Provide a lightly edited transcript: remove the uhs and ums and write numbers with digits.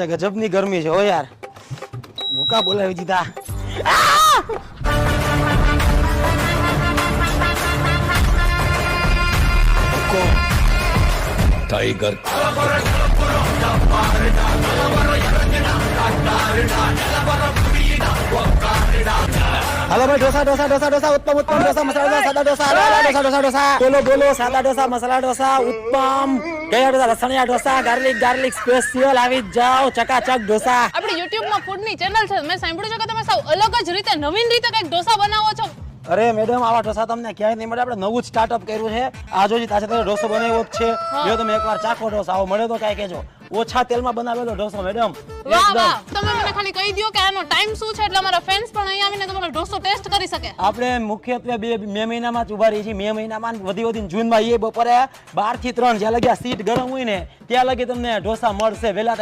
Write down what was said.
ગજબની ગરમી છે હો યાર. ભૂકા બોલાવી દીધા. टाइगर હાલો ભાઈ ઢોસા ઢોસા ઢોસા ઢોસા ઉત્તમ ઉત્તમ ઢોસા મસાલા સાદા ઢોસા ઢોસા ઢોસા ઢોસા બોલો બોલો સાદા ઢોસા મસાલા ઢોસા ઉત્તમ કયા ઢોસા લસણિયા ઢોસા ગાર્લિક ગાર્લિક સ્પેશિયલ આવી જાઓ ચકાચક ઢોસા. આપણી YouTube માં ફૂડ ની ચેનલ છે. મેં સાંભળ્યું છે કે તમે સાવ અલગ જ રીતે નવીન રીતે કંઈક ઢોસા બનાવો છો. અરે મેડમ આવા ઢોસા તમને ક્યાંય નહીં મળે. આપણે નવું જ સ્ટાર્ટઅપ કર્યું છે. આ જોજી તાજે ઢોસો બનાવ્યો જ છે. જો તમે એકવાર ચાખો ઢોસા આવો મળે તો કાંઈ કહેજો. ઓછા તેલમાં બનાવેલો ઢોસો મેડમ. વાહ વાહ, તમે મને ખાલી કહી દો કે આનો ટાઈમ શું છે એટલે અમારા ફેન્સ પણ અહીં આવીને તમારો ઢોસો ટેસ્ટ કરી શકે. આપણે મુખ્યત્વે મે મહિનામાં જ ઉભા રહી છીએ. મે મહિનામાં વધી જૂનમાં એ બપોરે 12 થી 3 જ્યાં લગી આ સીટ ગરમ હોય ને ત્યાં લગી તમને ઢોસા મળશે વહેલા.